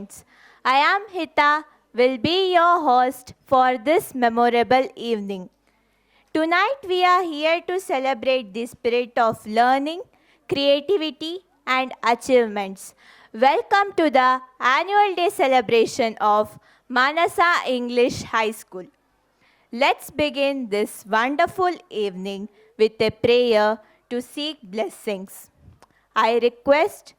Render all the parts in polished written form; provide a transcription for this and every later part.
students. I am Hita, will be your host for this memorable evening. Tonight we are here to celebrate the spirit of learning, creativity and achievements. Welcome to the annual day celebration of Manasa English High School. Let's begin this wonderful evening with a prayer to seek blessings. I request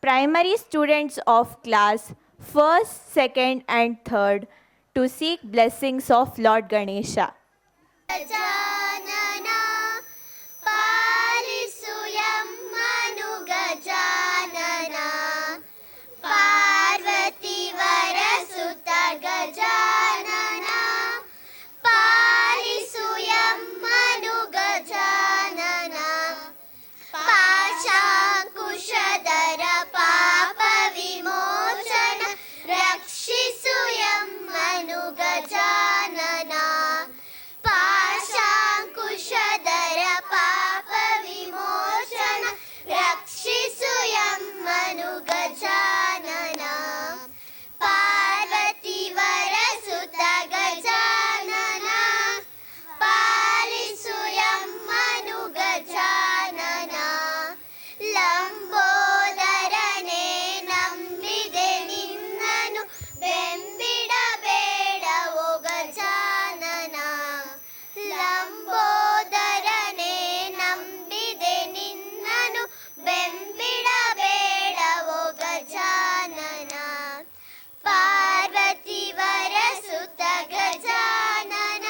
primary students of class 1st, 2nd and 3rd to seek blessings of Lord Ganesha. Gajanana ಪಾಲಿಸು ಎಮ್ಮನು ಗಜಾನನ ಪಾರ್ವತಿ ವರಸುತ ಗಜಾನನ ಪಾಲಿಸು ಎಮ್ಮನು ಗಜಾನನ ಪಾಶಾಂಕುಶಧರ ಪಾಪ ವಿಮೋಚನ ರಕ್ಷಿಸು ಎಮ್ಮನು ಗಜಾನನ ಪಾಶಾಂಕುಶಧರ ಪಾಪ ವಿಮೋಚನ ರಕ್ಷಿಸು ಎಮ್ಮನು ಗಜಾನನ ಪಾರ್ವತಿ ವರಸುತ ಗಜಾನನ ಪಾಲಿಸು ಎಮ್ಮನು ಗಜಾನನ ಲಂಬೋದರನೆ ನಂಬಿದೆ ನಿನ್ನನು ಬೆಂಬಿಡಬೇಡವೋ ಗಜಾನನ ಲಂಬೋದರನೆ ನಂಬಿದೆ ನಿನ್ನನು ಬೆಂಬಿಡಬೇಡವೋ ಗಜಾನನ ಪಾರ್ವತಿ ವರಸುತ ಗಜಾನನ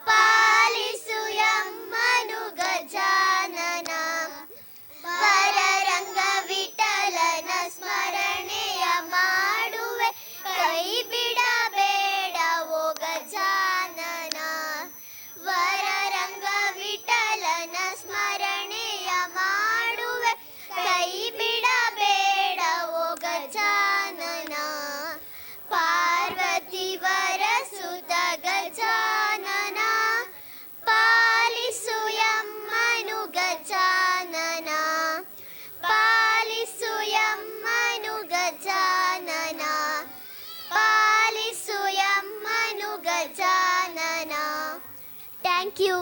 ಪಾಲಿಸು ಎಮ್ಮನು ಗಜಾನನ ವರರಂಗ ವಿಠಲನ ಸ್ಮರಣೆಯ ಮಾಡುವೆ ಕೈ ಬಿಡಬೇಡವೋ ಗಜಾನನ ವರರಂಗ ವಿಠಲನ ಸ್ಮರಣೆಯ ಮಾಡುವೆ ಕೈ ಬಿಡಬೇಡವೋ ಗಜಾನನ ಪಾರ್ವತಿ ವರಸುತ ಗಜಾನನ ಪಾಲಿಸು ಎಮ್ಮನು ಗಜಾನನ ಪಾಲಿಸು ಎಮ್ಮನು ಗಜಾನನ ಪಾಲಿಸು ಎಮ್ಮನು ಗಜಾನನ ಥ್ಯಾಂಕ್ ಯು